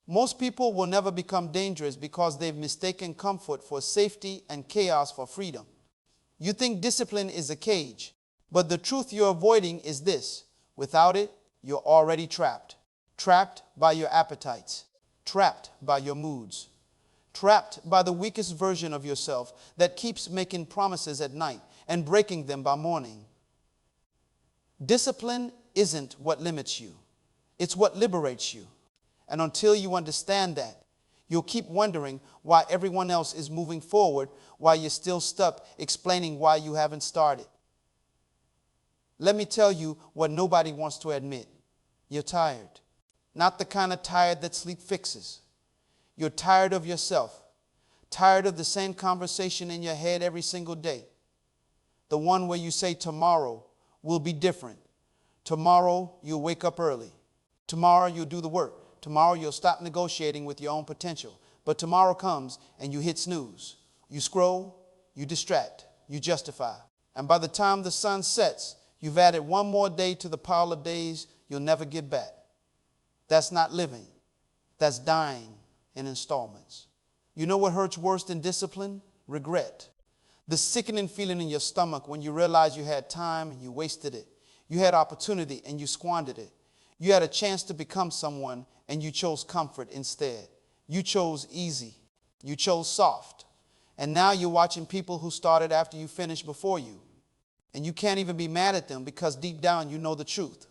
Most people will never become dangerous because they've mistaken comfort for safety and chaos for freedom. You think discipline is a cage, but the truth you're avoiding is this: without it, you're already trapped. Trapped by your appetites, trapped by your moods, trapped by the weakest version of yourself that keeps making promises at night and breaking them by morning. Discipline isn't what limits you. It's what liberates you. And until you understand that, you'll keep wondering why everyone else is moving forward while you're still stuck explaining why you haven't started. Let me tell you what nobody wants to admit. You're tired. Not the kind of tired that sleep fixes. You're tired of yourself. Tired of the same conversation in your head every single day. The one where you say tomorrow will be different. Tomorrow you'll wake up early. Tomorrow you'll do the work. Tomorrow you'll stop negotiating with your own potential. But tomorrow comes and you hit snooze. You scroll, you distract, you justify. And by the time the sun sets, you've added one more day to the pile of days you'll never get back. That's not living. That's dying in installments. You know what hurts worse than discipline? Regret. The sickening feeling in your stomach when you realize you had time and you wasted it. You had opportunity and you squandered it. You had a chance to become someone and you chose comfort instead. You chose easy. You chose soft. And now you're watching people who started after you finished before you. And you can't even be mad at them because deep down you know the truth.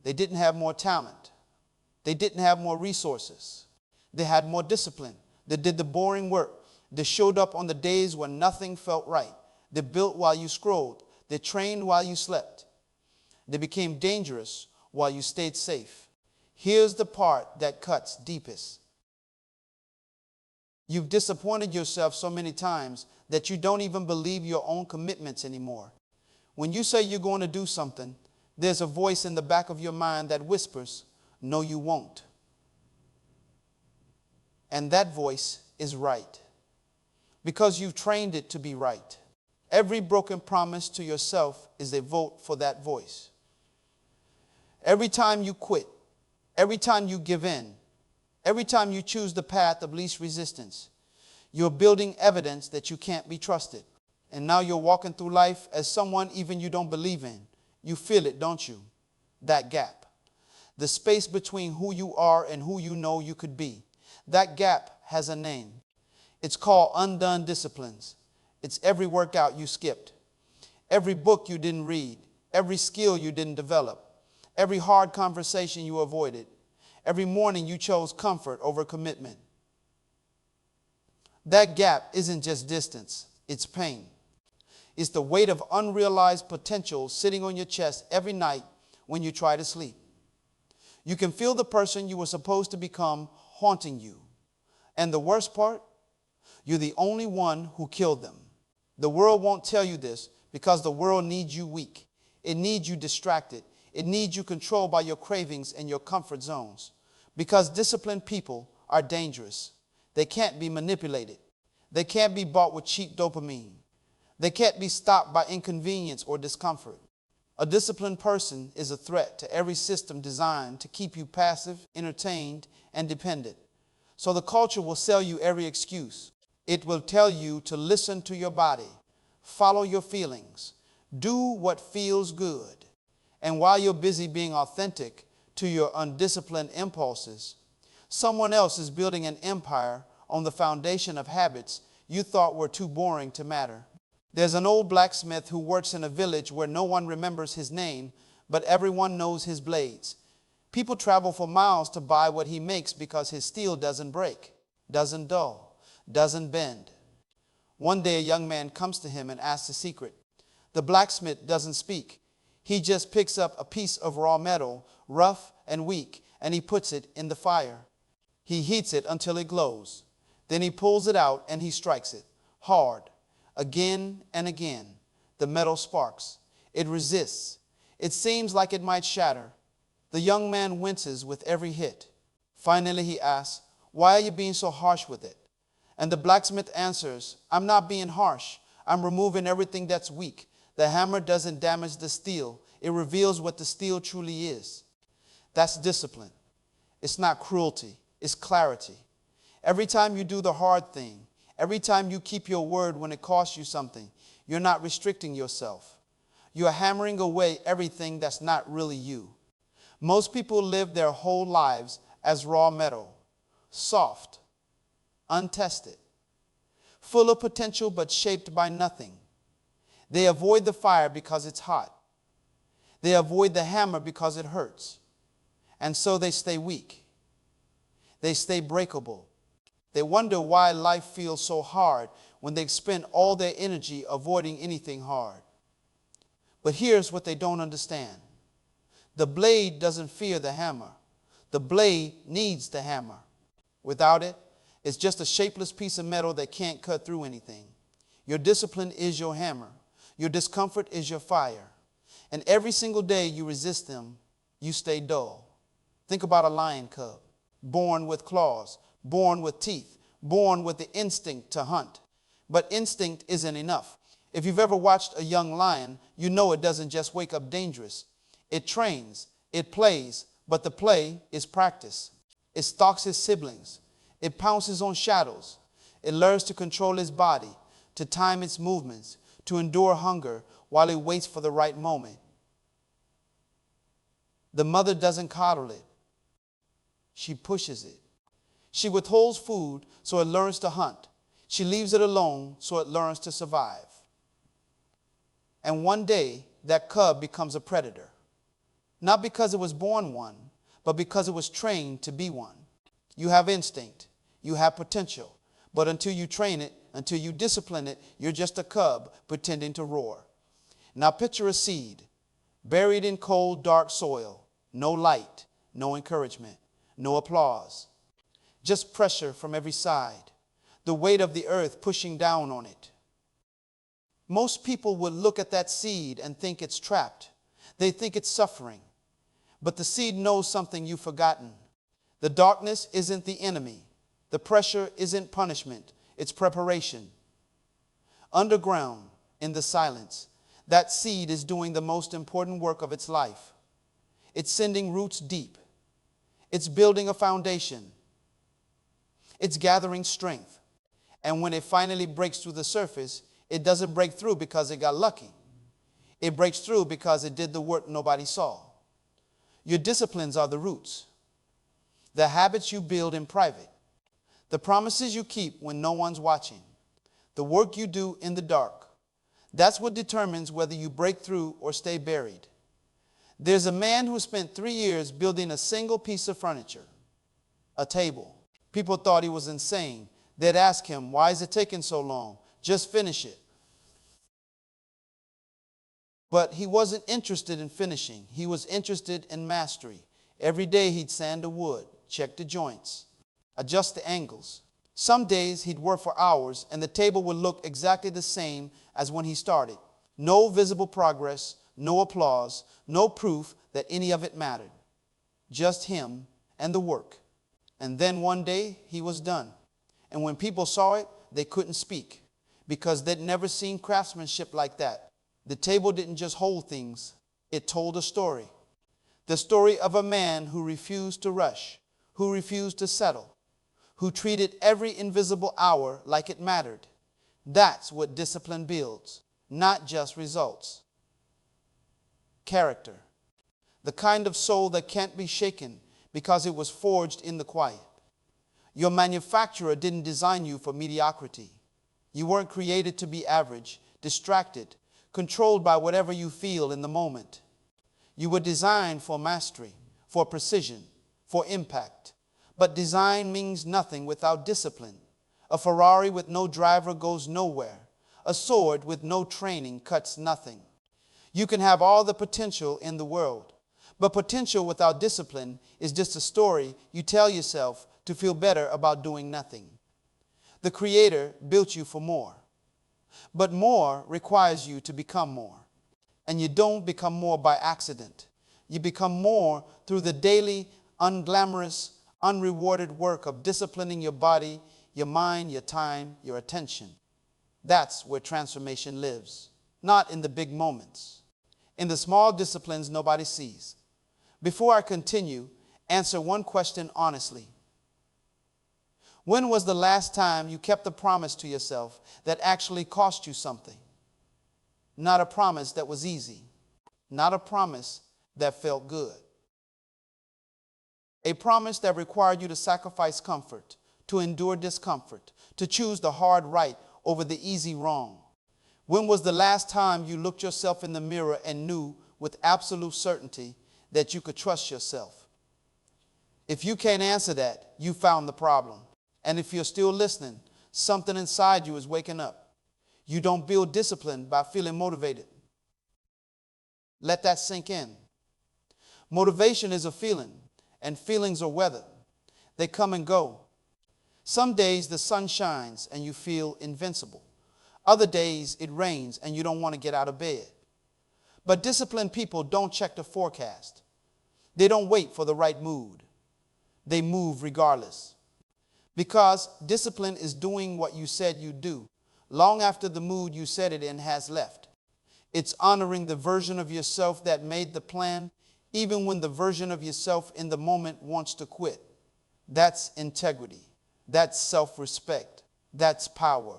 They didn't have more talent. They didn't have more resources. They had more discipline. They did the boring work. They showed up on the days when nothing felt right. They built while you scrolled. They trained while you slept. They became dangerous while you stayed safe. Here's the part that cuts deepest. You've disappointed yourself so many times that you don't even believe your own commitments anymore. When you say you're going to do something, there's a voice in the back of your mind that whispers, "No, you won't." And that voice is right, because you've trained it to be right. Every broken promise to yourself is a vote for that voice. Every time you quit, every time you give in, every time you choose the path of least resistance, you're building evidence that you can't be trusted. And now you're walking through life as someone even you don't believe in. You feel it, don't you? That gap. The space between who you are and who you know you could be. That gap has a name. It's called undone disciplines. It's every workout you skipped, every book you didn't read, every skill you didn't develop, every hard conversation you avoided, every morning you chose comfort over commitment. That gap isn't just distance, it's pain. It's the weight of unrealized potential sitting on your chest every night when you try to sleep. You can feel the person you were supposed to become haunting you. And the worst part, you're the only one who killed them. The world won't tell you this because the world needs you weak. It needs you distracted. It needs you controlled by your cravings and your comfort zones. Because disciplined people are dangerous. They can't be manipulated. They can't be bought with cheap dopamine. They can't be stopped by inconvenience or discomfort. A disciplined person is a threat to every system designed to keep you passive, entertained, and dependent. So the culture will sell you every excuse. It will tell you to listen to your body, follow your feelings, do what feels good. And while you're busy being authentic to your undisciplined impulses, someone else is building an empire on the foundation of habits you thought were too boring to matter. There's an old blacksmith who works in a village where no one remembers his name, but everyone knows his blades. People travel for miles to buy what he makes because his steel doesn't break, doesn't dull, doesn't bend. One day a young man comes to him and asks a secret. The blacksmith doesn't speak. He just picks up a piece of raw metal, rough and weak, and he puts it in the fire. He heats it until it glows. Then he pulls it out and he strikes it hard. Again and again, the metal sparks. It resists. It seems like it might shatter. The young man winces with every hit. Finally, he asks, "Why are you being so harsh with it?" And the blacksmith answers, "I'm not being harsh. I'm removing everything that's weak. The hammer doesn't damage the steel. It reveals what the steel truly is." That's discipline. It's not cruelty. is clarity. Every time you do the hard thing, every time you keep your word when it costs you something, you're not restricting yourself. You're hammering away everything that's not really you. Most people live their whole lives as raw metal, soft, untested, full of potential but shaped by nothing. They avoid the fire because it's hot. They avoid the hammer because it hurts. And so they stay weak. They stay breakable. They wonder why life feels so hard when they've spent all their energy avoiding anything hard. But here's what they don't understand. The blade doesn't fear the hammer. The blade needs the hammer. Without it, it's just a shapeless piece of metal that can't cut through anything. Your discipline is your hammer. Your discomfort is your fire. And every single day you resist them, you stay dull. Think about a lion cub, born with claws, born with teeth, born with the instinct to hunt. But instinct isn't enough. If you've ever watched a young lion, you know it doesn't just wake up dangerous. It trains, it plays, but the play is practice. It stalks his siblings. It pounces on shadows. It learns to control its body, to time its movements, to endure hunger while it waits for the right moment. The mother doesn't coddle it. She pushes it. She withholds food so it learns to hunt. She leaves it alone so it learns to survive. And one day, that cub becomes a predator. Not because it was born one, but because it was trained to be one. You have instinct. You have potential. But until you train it, until you discipline it, you're just a cub pretending to roar. Now picture a seed buried in cold, dark soil. No light, no encouragement, no applause. Just pressure from every side. The weight of the earth pushing down on it. Most people would look at that seed and think it's trapped. They think it's suffering. But the seed knows something you've forgotten. The darkness isn't the enemy. The pressure isn't punishment. It's preparation. Underground, in the silence, that seed is doing the most important work of its life. It's sending roots deep. It's building a foundation. It's gathering strength. And when it finally breaks through the surface, it doesn't break through because it got lucky. It breaks through because it did the work nobody saw. Your disciplines are the roots. The habits you build in private. The promises you keep when no one's watching. The work you do in the dark. That's what determines whether you break through or stay buried. There's a man who spent 3 years building a single piece of furniture. A table. People thought he was insane. They'd ask him, why is it taking so long? Just finish it. But he wasn't interested in finishing. He was interested in mastery. Every day he'd sand the wood, check the joints, adjust the angles. Some days he'd work for hours and the table would look exactly the same as when he started. No visible progress, no applause, no proof that any of it mattered. Just him and the work. And then one day he was done. And when people saw it, they couldn't speak because they'd never seen craftsmanship like that. The table didn't just hold things, it told a story. The story of a man who refused to rush, who refused to settle, who treated every invisible hour like it mattered. That's what discipline builds, not just results. Character. The kind of soul that can't be shaken because it was forged in the quiet. Your manufacturer didn't design you for mediocrity. You weren't created to be average, distracted, controlled by whatever you feel in the moment. You were designed for mastery, for precision, for impact. But design means nothing without discipline. A Ferrari with no driver goes nowhere. A sword with no training cuts nothing. You can have all the potential in the world, but potential without discipline is just a story you tell yourself to feel better about doing nothing. The Creator built you for more. But more requires you to become more. And you don't become more by accident. You become more through the daily, unglamorous, unrewarded work of disciplining your body, your mind, your time, your attention. That's where transformation lives. Not in the big moments. In the small disciplines nobody sees. Before I continue, answer one question honestly. When was the last time you kept a promise to yourself that actually cost you something? Not a promise that was easy. Not a promise that felt good. A promise that required you to sacrifice comfort, to endure discomfort, to choose the hard right over the easy wrong. When was the last time you looked yourself in the mirror and knew with absolute certainty that you could trust yourself? If you can't answer that, you found the problem. And if you're still listening, something inside you is waking up. You don't build discipline by feeling motivated. Let that sink in. Motivation is a feeling, and feelings are weather. They come and go. Some days the sun shines and you feel invincible. Other days it rains and you don't want to get out of bed. But disciplined people don't check the forecast. They don't wait for the right mood. They move regardless. Because discipline is doing what you said you'd do, long after the mood you said it in has left. It's honoring the version of yourself that made the plan, even when the version of yourself in the moment wants to quit. That's integrity. That's self-respect. That's power.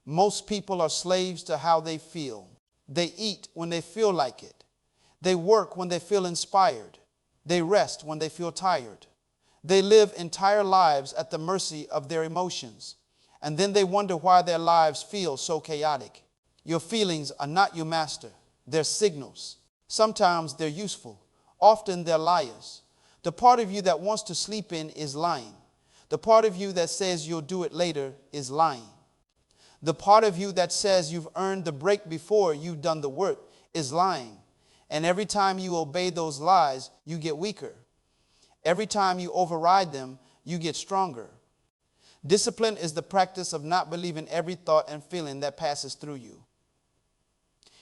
Most people are slaves to how they feel. They eat when they feel like it. They work when they feel inspired. They rest when they feel tired. They live entire lives at the mercy of their emotions. And then they wonder why their lives feel so chaotic. Your feelings are not your master. They're signals. Sometimes they're useful. Often they're liars. The part of you that wants to sleep in is lying. The part of you that says you'll do it later is lying. The part of you that says you've earned the break before you've done the work is lying. And every time you obey those lies, you get weaker. Every time you override them, you get stronger. Discipline is the practice of not believing every thought and feeling that passes through you.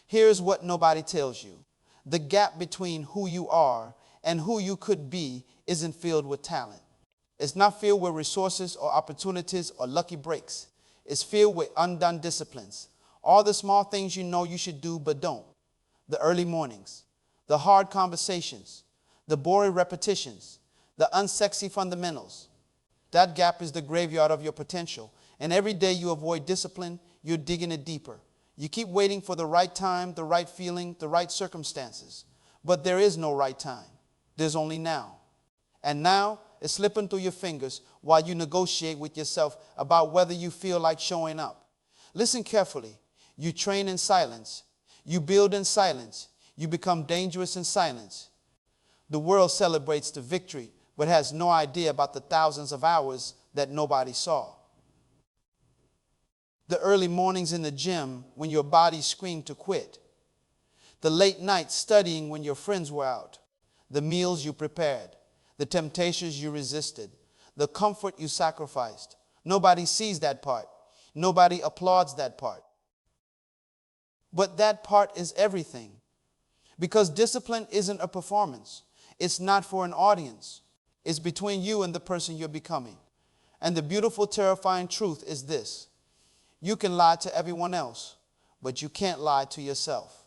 Here's what nobody tells you. The gap between who you are and who you could be isn't filled with talent. It's not filled with resources or opportunities or lucky breaks. It's filled with undone disciplines. All the small things you know you should do but don't. The early mornings, the hard conversations, the boring repetitions, the unsexy fundamentals. That gap is the graveyard of your potential. And every day you avoid discipline, you're digging it deeper. You keep waiting for the right time, the right feeling, the right circumstances. But there is no right time. There's only now. And now is slipping through your fingers while you negotiate with yourself about whether you feel like showing up. Listen carefully. You train in silence. You build in silence. You become dangerous in silence. The world celebrates the victory, but has no idea about the thousands of hours that nobody saw. The early mornings in the gym when your body screamed to quit. The late nights studying when your friends were out. The meals you prepared. The temptations you resisted. The comfort you sacrificed. Nobody sees that part. Nobody applauds that part. But that part is everything. Because discipline isn't a performance. It's not for an audience. It's between you and the person you're becoming. And the beautiful, terrifying truth is this. You can lie to everyone else, but you can't lie to yourself.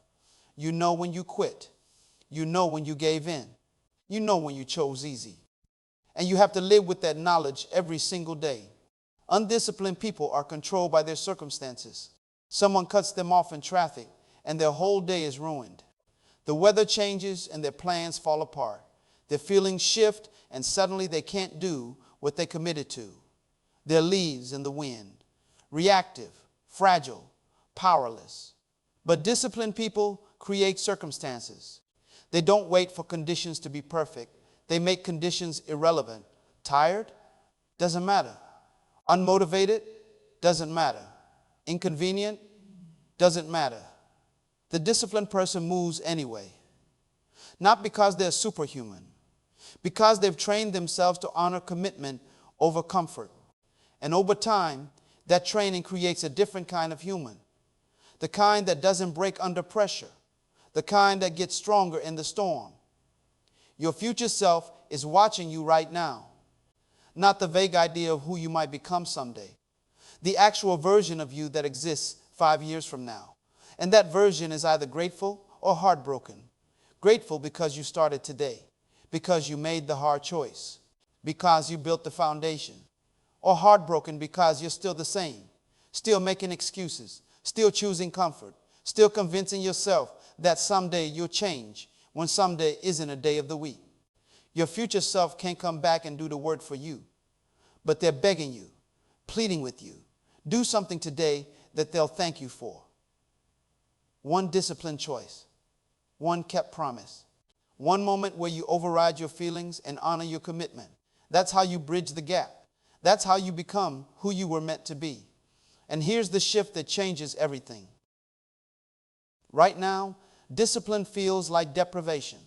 You know when you quit. You know when you gave in. You know when you chose easy. And you have to live with that knowledge every single day. Undisciplined people are controlled by their circumstances. Someone cuts them off in traffic, and their whole day is ruined. The weather changes, and their plans fall apart. Their feelings shift, and suddenly they can't do what they committed to. They're leaves in the wind, reactive, fragile, powerless. But disciplined people create circumstances. They don't wait for conditions to be perfect. They make conditions irrelevant. Tired? Doesn't matter. Unmotivated? Doesn't matter. Inconvenient? Doesn't matter. The disciplined person moves anyway. Not because they're superhuman. Because they've trained themselves to honor commitment over comfort. And over time, that training creates a different kind of human. The kind that doesn't break under pressure. The kind that gets stronger in the storm. Your future self is watching you right now. Not the vague idea of who you might become someday. The actual version of you that exists 5 years from now. And that version is either grateful or heartbroken. Grateful because you started today. Because you made the hard choice. Because you built the foundation. or heartbroken because you're still the same, still making excuses, still choosing comfort, still convincing yourself that someday you'll change when someday isn't a day of the week. Your future self can't come back and do the work for you, but they're begging you, pleading with you. Do something today that they'll thank you for. One disciplined choice, one kept promise, one moment where you override your feelings and honor your commitment. That's how you bridge the gap. That's how you become who you were meant to be. And here's the shift that changes everything. Right now, discipline feels like deprivation.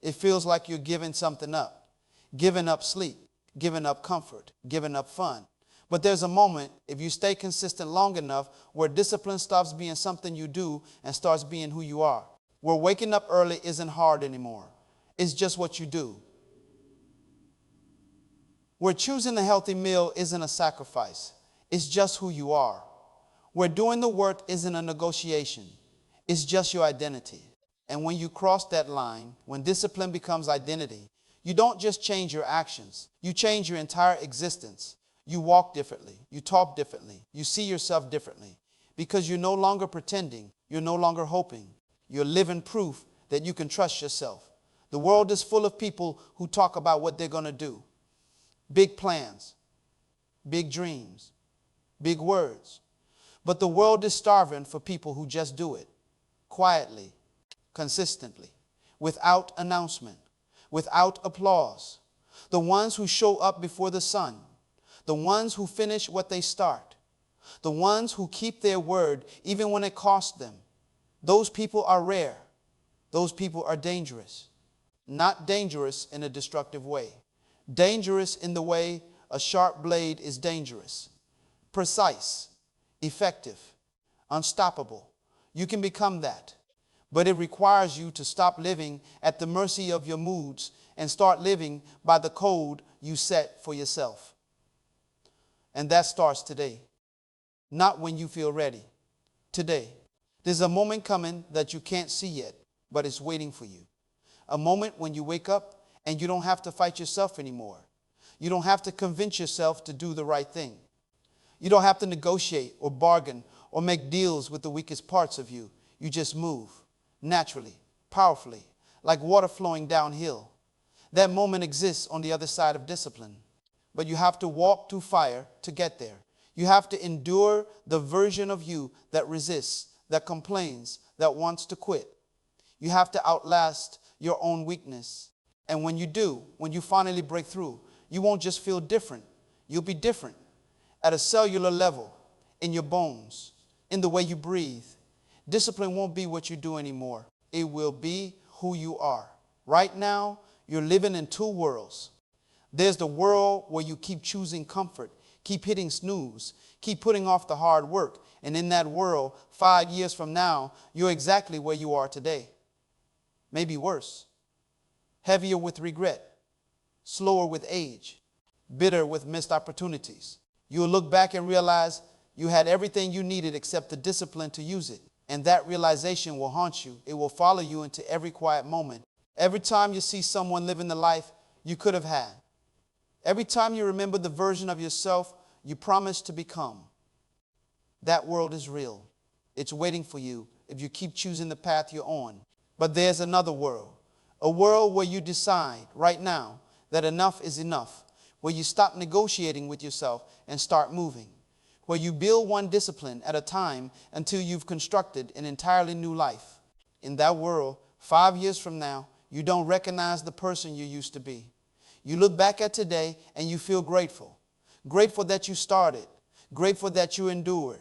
It feels like you're giving something up, giving up sleep, giving up comfort, giving up fun. But there's a moment, if you stay consistent long enough, where discipline stops being something you do and starts being who you are. Where waking up early isn't hard anymore. It's just what you do. Where choosing a healthy meal isn't a sacrifice. It's just who you are. Where doing the work isn't a negotiation. It's just your identity. And when you cross that line, when discipline becomes identity, you don't just change your actions. You change your entire existence. You walk differently. You talk differently. You see yourself differently. Because you're no longer pretending. You're no longer hoping. You're living proof that you can trust yourself. The world is full of people who talk about what they're going to do. Big plans, big dreams, big words. But the world is starving for people who just do it quietly, consistently, without announcement, without applause. The ones who show up before the sun, the ones who finish what they start, the ones who keep their word even when it costs them. Those people are rare. Those people are dangerous. Not dangerous in a destructive way. Dangerous in the way a sharp blade is dangerous. Precise, effective, unstoppable. You can become that. But it requires you to stop living at the mercy of your moods and start living by the code you set for yourself. And that starts today. Not when you feel ready. Today. There's a moment coming that you can't see yet, but it's waiting for you. A moment when you wake up and you don't have to fight yourself anymore. You don't have to convince yourself to do the right thing. You don't have to negotiate or bargain or make deals with the weakest parts of you. You just move naturally, powerfully, like water flowing downhill. That moment exists on the other side of discipline. But you have to walk through fire to get there. You have to endure the version of you that resists, that complains, that wants to quit. You have to outlast your own weakness. And when you do, when you finally break through, you won't just feel different. You'll be different at a cellular level, in your bones, in the way you breathe. Discipline won't be what you do anymore. It will be who you are. Right now, you're living in two worlds. There's the world where you keep choosing comfort, keep hitting snooze, keep putting off the hard work. And in that world, 5 years from now, you're exactly where you are today. Maybe worse. Heavier with regret, slower with age, bitter with missed opportunities. You'll look back and realize you had everything you needed except the discipline to use it. And that realization will haunt you. It will follow you into every quiet moment. Every time you see someone living the life you could have had. Every time you remember the version of yourself you promised to become. That world is real. It's waiting for you if you keep choosing the path you're on. But there's another world. A world where you decide right now that enough is enough. Where you stop negotiating with yourself and start moving. Where you build one discipline at a time until you've constructed an entirely new life. In that world, 5 years from now, you don't recognize the person you used to be. You look back at today and you feel grateful. Grateful that you started. Grateful that you endured.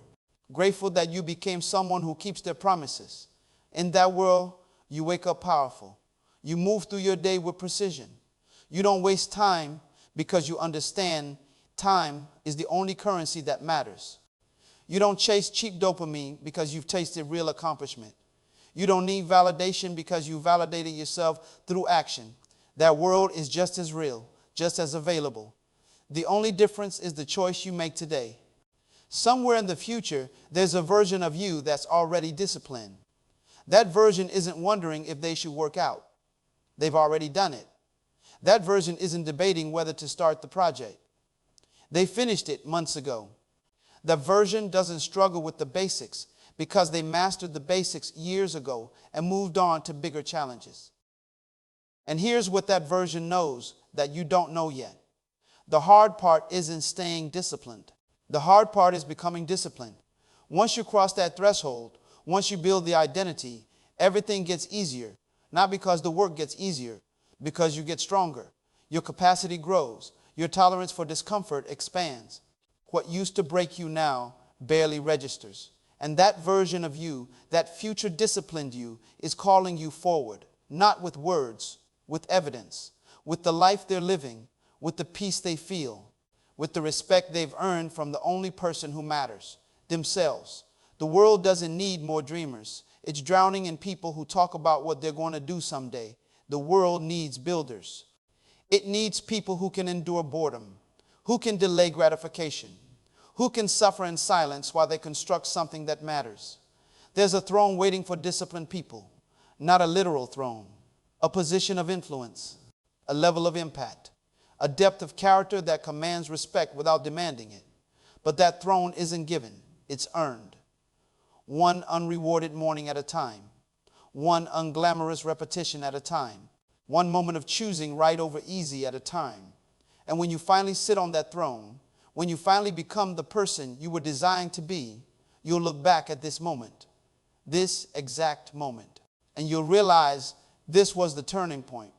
Grateful that you became someone who keeps their promises. In that world, you wake up powerful. You move through your day with precision. You don't waste time because you understand time is the only currency that matters. You don't chase cheap dopamine because you've tasted real accomplishment. You don't need validation because you validated yourself through action. That world is just as real, just as available. The only difference is the choice you make today. Somewhere in the future, there's a version of you that's already disciplined. That version isn't wondering if they should work out. They've already done it. That version isn't debating whether to start the project. They finished it months ago. That version doesn't struggle with the basics because they mastered the basics years ago and moved on to bigger challenges. And here's what that version knows that you don't know yet. The hard part isn't staying disciplined. The hard part is becoming disciplined. Once you cross that threshold, once you build the identity, everything gets easier. Not because the work gets easier, because you get stronger. Your capacity grows. Your tolerance for discomfort expands. What used to break you now barely registers. And that version of you, that future disciplined you, is calling you forward, not with words, with evidence, with the life they're living, with the peace they feel, with the respect they've earned from the only person who matters, themselves. The world doesn't need more dreamers. It's drowning in people who talk about what they're going to do someday. The world needs builders. It needs people who can endure boredom, who can delay gratification, who can suffer in silence while they construct something that matters. There's a throne waiting for disciplined people, not a literal throne, a position of influence, a level of impact, a depth of character that commands respect without demanding it. But that throne isn't given, it's earned. One unrewarded morning at a time, one unglamorous repetition at a time, one moment of choosing right over easy at a time. And when you finally sit on that throne, when you finally become the person you were designed to be, you'll look back at this moment, this exact moment, and you'll realize this was the turning point.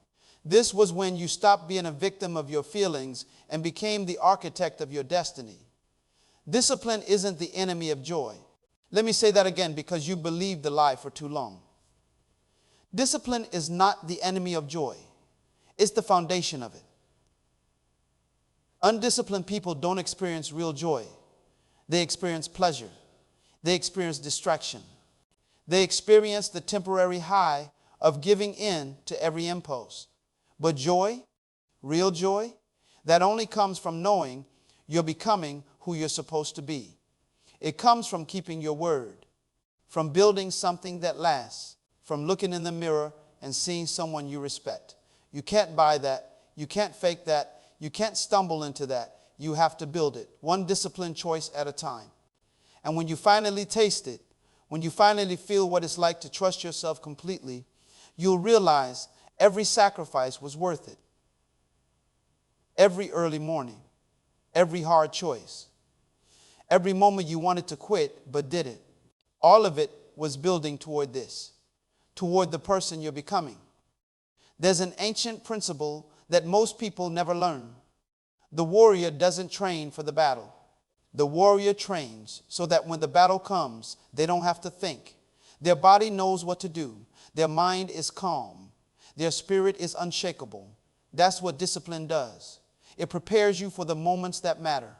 This was when you stopped being a victim of your feelings and became the architect of your destiny. Discipline isn't the enemy of joy. Let me say that again because you believed the lie for too long. Discipline is not the enemy of joy. It's the foundation of it. Undisciplined people don't experience real joy. They experience pleasure. They experience distraction. They experience the temporary high of giving in to every impulse. But joy, real joy, that only comes from knowing you're becoming who you're supposed to be. It comes from keeping your word, from building something that lasts, from looking in the mirror and seeing someone you respect. You can't buy that. You can't fake that. You can't stumble into that. You have to build it, one disciplined choice at a time. And when you finally taste it, when you finally feel what it's like to trust yourself completely, you'll realize every sacrifice was worth it. Every early morning, every hard choice, every moment you wanted to quit but didn't. All of it was building toward this, toward the person you're becoming. There's an ancient principle that most people never learn. The warrior doesn't train for the battle. The warrior trains so that when the battle comes, they don't have to think. Their body knows what to do. Their mind is calm. Their spirit is unshakable. That's what discipline does. It prepares you for the moments that matter.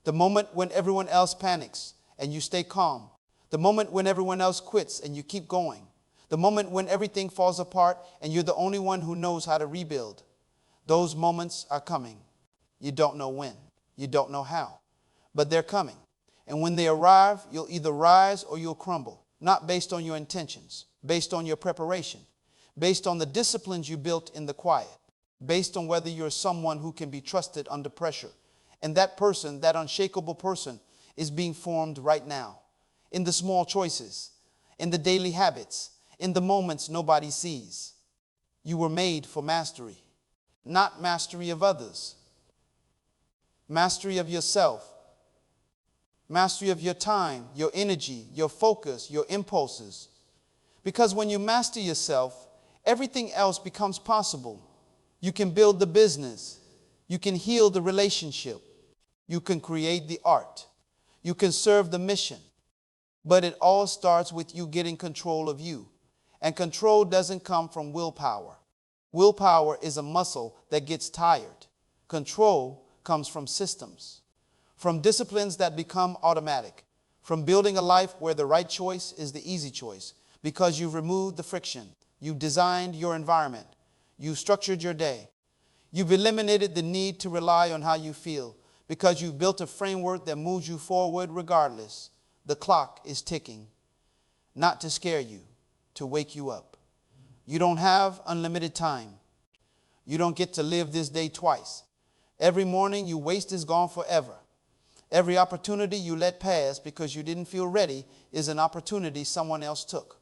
The moment when everyone else panics and you stay calm. The moment when everyone else quits and you keep going. The moment when everything falls apart and you're the only one who knows how to rebuild. Those moments are coming. You don't know when. You don't know how. But they're coming. And when they arrive, you'll either rise or you'll crumble. Not based on your intentions, based on your preparation, based on the disciplines you built in the quiet, based on whether you're someone who can be trusted under pressure. And that person, that unshakable person, is being formed right now. In the small choices, in the daily habits, in the moments nobody sees. You were made for mastery, not mastery of others. Mastery of yourself. Mastery of your time, your energy, your focus, your impulses. Because when you master yourself, everything else becomes possible. You can build the business. You can heal the relationship. You can create the art. You can serve the mission. But it all starts with you getting control of you. And control doesn't come from willpower. Willpower is a muscle that gets tired. Control comes from systems, from disciplines that become automatic, from building a life where the right choice is the easy choice because you've removed the friction, you've designed your environment, you've structured your day, you've eliminated the need to rely on how you feel because you've built a framework that moves you forward regardless. The clock is ticking, not to scare you, to wake you up. You don't have unlimited time. You don't get to live this day twice. Every morning you waste is gone forever. Every opportunity you let pass because you didn't feel ready is an opportunity someone else took.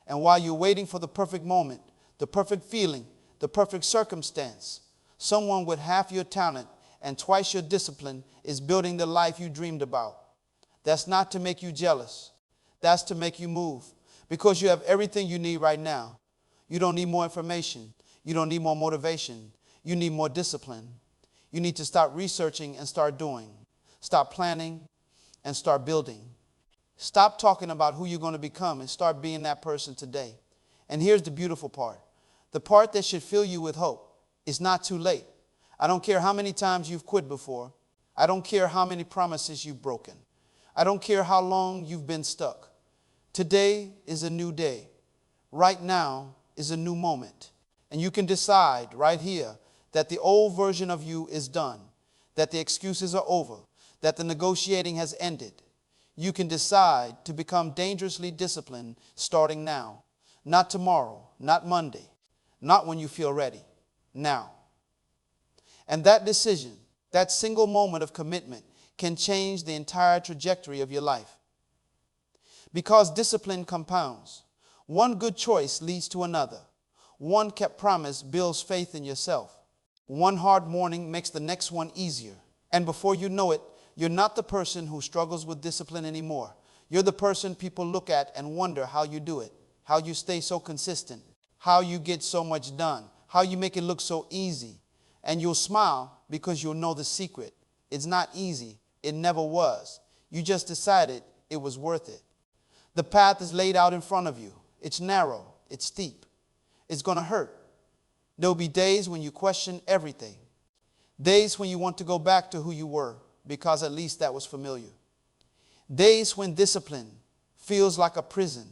And while you're waiting for the perfect moment, the perfect feeling, the perfect circumstance, someone with half your talent and twice your discipline is building the life you dreamed about. That's not to make you jealous. That's to make you move, because you have everything you need right now. You don't need more information. You don't need more motivation. You need more discipline. You need to start researching and start doing. Stop planning and start building. Stop talking about who you're going to become and start being that person today. And here's the beautiful part. The part that should fill you with hope. It's not too late. I don't care how many times you've quit before. I don't care how many promises you've broken. I don't care how long you've been stuck. Today is a new day. Right now is a new moment. And you can decide right here that the old version of you is done, that the excuses are over, that the negotiating has ended. You can decide to become dangerously disciplined starting now. Not tomorrow, not Monday, not when you feel ready. Now. And that decision, that single moment of commitment, can change the entire trajectory of your life. Because discipline compounds. One good choice leads to another. One kept promise builds faith in yourself. One hard morning makes the next one easier. And before you know it, you're not the person who struggles with discipline anymore. You're the person people look at and wonder how you do it, how you stay so consistent, how you get so much done, how you make it look so easy. And you'll smile because you'll know the secret. It's not easy. It never was. You just decided it was worth it. The path is laid out in front of you. It's narrow. It's steep. It's going to hurt. There'll be days when you question everything. Days when you want to go back to who you were because at least that was familiar. Days when discipline feels like a prison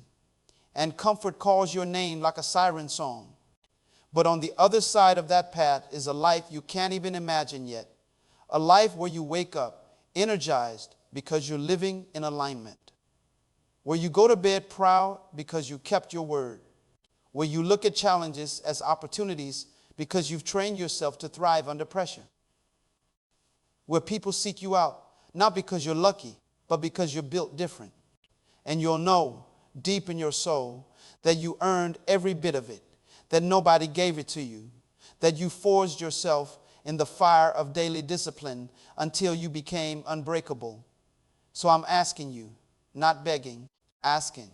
and comfort calls your name like a siren song. But on the other side of that path is a life you can't even imagine yet. A life where you wake up energized because you're living in alignment. Where you go to bed proud because you kept your word. Where you look at challenges as opportunities because you've trained yourself to thrive under pressure. Where people seek you out, not because you're lucky, but because you're built different. And you'll know deep in your soul that you earned every bit of it, that nobody gave it to you, that you forged yourself in the fire of daily discipline until you became unbreakable. So I'm asking you, not begging, asking,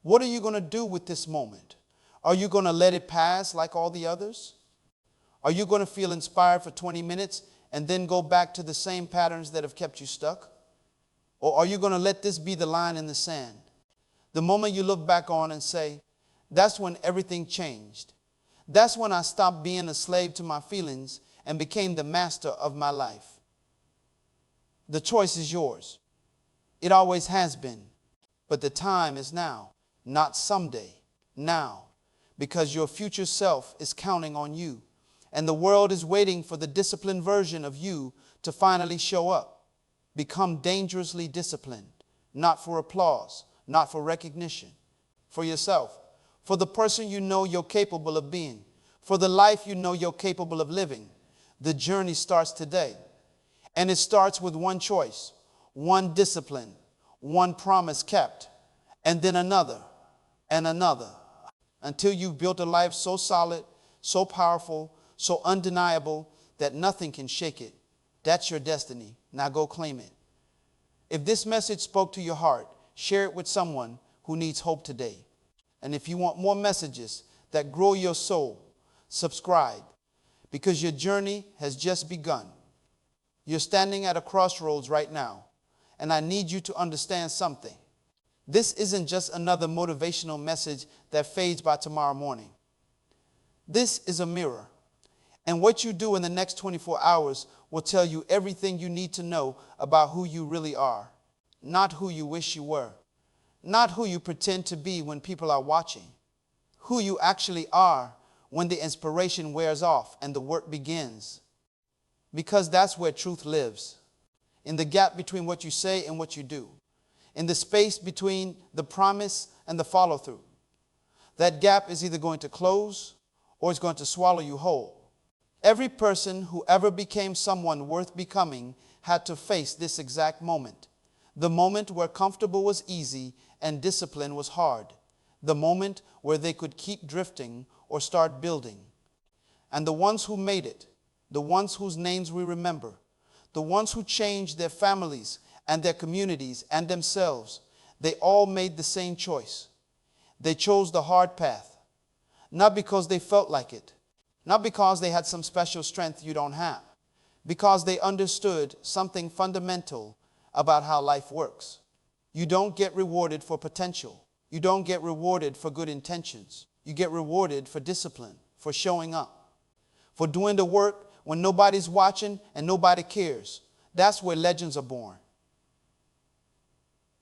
what are you going to do with this moment? Are you going to let it pass like all the others? Are you going to feel inspired for 20 minutes and then go back to the same patterns that have kept you stuck? Or are you going to let this be the line in the sand? The moment you look back on and say, that's when everything changed. That's when I stopped being a slave to my feelings and became the master of my life. The choice is yours. It always has been. But the time is now, not someday, now. Because your future self is counting on you. And the world is waiting for the disciplined version of you to finally show up. Become dangerously disciplined, not for applause, not for recognition, for yourself, for the person you know you're capable of being, for the life you know you're capable of living. The journey starts today. And it starts with one choice, one discipline, one promise kept, and then another and another, until you've built a life so solid, so powerful, so undeniable that nothing can shake it. That's your destiny. Now go claim it. If this message spoke to your heart, share it with someone who needs hope today. And if you want more messages that grow your soul, subscribe, because your journey has just begun. You're standing at a crossroads right now, and I need you to understand something. This isn't just another motivational message that fades by tomorrow morning. This is a mirror, and what you do in the next 24 hours will tell you everything you need to know about who you really are, not who you wish you were, not who you pretend to be when people are watching, who you actually are when the inspiration wears off and the work begins. Because that's where truth lives, in the gap between what you say and what you do, in the space between the promise and the follow-through. That gap is either going to close or it's going to swallow you whole. Every person who ever became someone worth becoming had to face this exact moment. The moment where comfortable was easy and discipline was hard. The moment where they could keep drifting or start building. And the ones who made it, the ones whose names we remember, the ones who changed their families and their communities and themselves, they all made the same choice. They chose the hard path, not because they felt like it, not because they had some special strength you don't have, because they understood something fundamental about how life works. You don't get rewarded for potential. You don't get rewarded for good intentions. You get rewarded for discipline, for showing up, for doing the work when nobody's watching and nobody cares. That's where legends are born.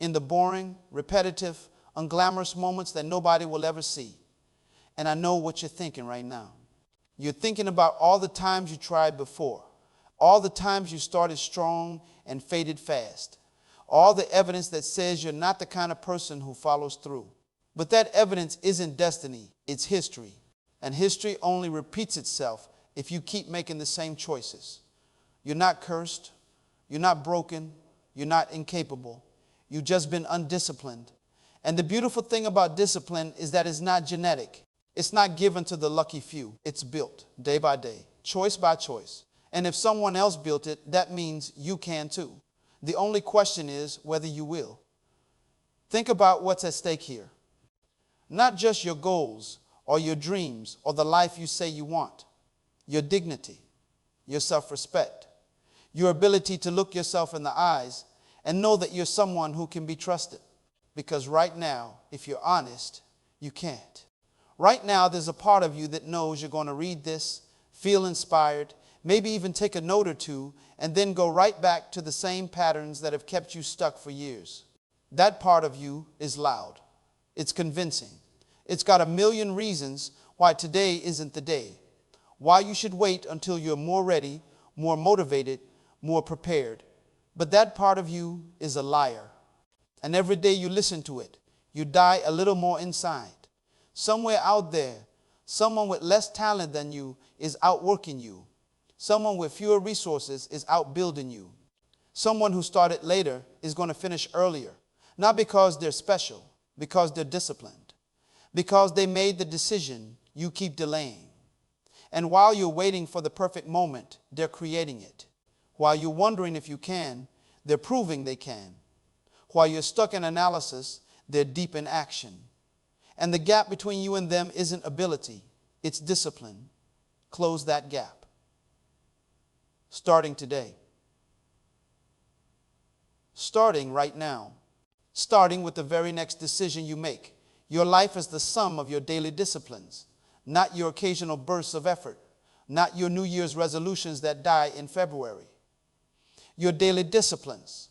In the boring, repetitive, unglamorous moments that nobody will ever see. And I know what you're thinking right now. You're thinking about all the times you tried before, all the times you started strong and faded fast, all the evidence that says you're not the kind of person who follows through. But that evidence isn't destiny, it's history. And history only repeats itself if you keep making the same choices. You're not cursed, you're not broken, you're not incapable. You've just been undisciplined. And the beautiful thing about discipline is that it's not genetic. It's not given to the lucky few. It's built day by day, choice by choice. And if someone else built it, that means you can too. The only question is whether you will. Think about what's at stake here. Not just your goals or your dreams or the life you say you want. Your dignity, your self-respect, your ability to look yourself in the eyes and know that you're someone who can be trusted. Because right now, if you're honest, you can't. Right now, there's a part of you that knows you're going to read this, feel inspired, maybe even take a note or two, and then go right back to the same patterns that have kept you stuck for years. That part of you is loud. It's convincing. It's got a million reasons why today isn't the day. Why you should wait until you're more ready, more motivated, more prepared. But that part of you is a liar. And every day you listen to it, you die a little more inside. Somewhere out there, someone with less talent than you is outworking you. Someone with fewer resources is outbuilding you. Someone who started later is going to finish earlier. Not because they're special, because they're disciplined. Because they made the decision you keep delaying. And while you're waiting for the perfect moment, they're creating it. While you're wondering if you can, they're proving they can. While you're stuck in analysis, they're deep in action. And the gap between you and them isn't ability, it's discipline. Close that gap. Starting today. Starting right now. Starting with the very next decision you make. Your life is the sum of your daily disciplines, not your occasional bursts of effort, not your New Year's resolutions that die in February. Your daily disciplines,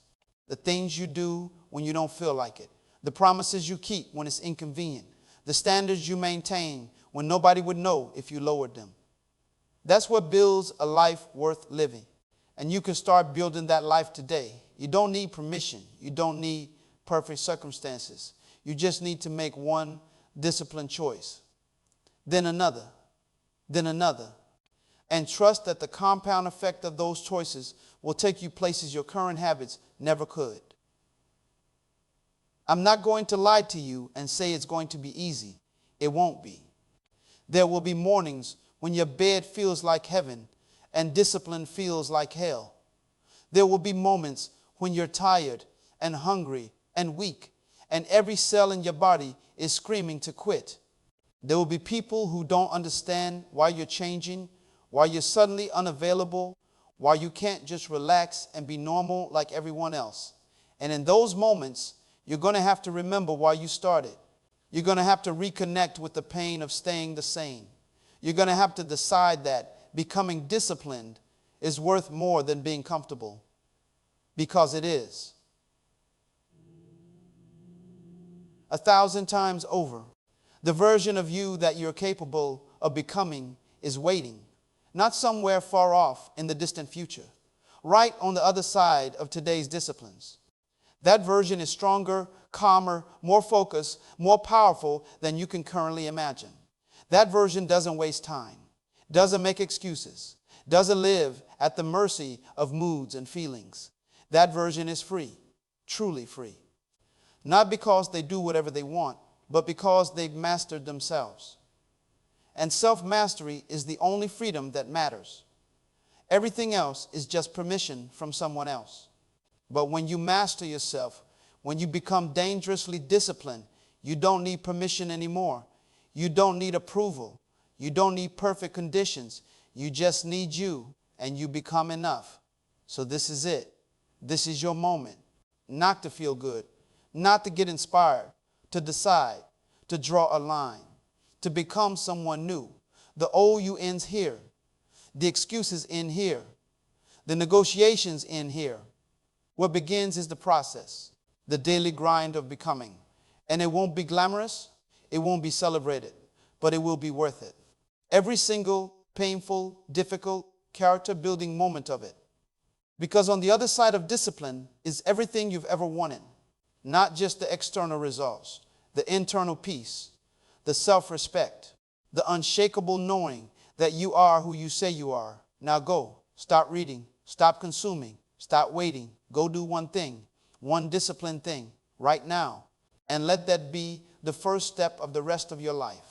the things you do when you don't feel like it, the promises you keep when it's inconvenient, the standards you maintain when nobody would know if you lowered them. That's what builds a life worth living. And you can start building that life today. You don't need permission. You don't need perfect circumstances. You just need to make one disciplined choice, then another, and trust that the compound effect of those choices will take you places your current habits never could. I'm not going to lie to you and say it's going to be easy. It won't be. There will be mornings when your bed feels like heaven and discipline feels like hell. There will be moments when you're tired and hungry and weak and every cell in your body is screaming to quit. There will be people who don't understand why you're changing, why you're suddenly unavailable, why you can't just relax and be normal like everyone else. And in those moments, you're going to have to remember why you started. You're going to have to reconnect with the pain of staying the same. You're going to have to decide that becoming disciplined is worth more than being comfortable. Because it is. 1,000 times over, the version of you that you're capable of becoming is waiting, not somewhere far off in the distant future, right on the other side of today's disciplines. That version is stronger, calmer, more focused, more powerful than you can currently imagine. That version doesn't waste time, doesn't make excuses, doesn't live at the mercy of moods and feelings. That version is free, truly free. Not because they do whatever they want, but because they've mastered themselves. And self-mastery is the only freedom that matters. Everything else is just permission from someone else. But when you master yourself, when you become dangerously disciplined, you don't need permission anymore. You don't need approval. You don't need perfect conditions. You just need you, and you become enough. So this is it. This is your moment. Not to feel good, not to get inspired, to decide, to draw a line, to become someone new. The old you ends here. The excuses end here. The negotiations end here. What begins is the process, the daily grind of becoming. And it won't be glamorous, it won't be celebrated, but it will be worth it. Every single painful, difficult, character-building moment of it. Because on the other side of discipline is everything you've ever wanted. Not just the external results, the internal peace, the self-respect, the unshakable knowing that you are who you say you are. Now go, stop reading, stop consuming, stop waiting. Go do one thing, one disciplined thing right now. And let that be the first step of the rest of your life.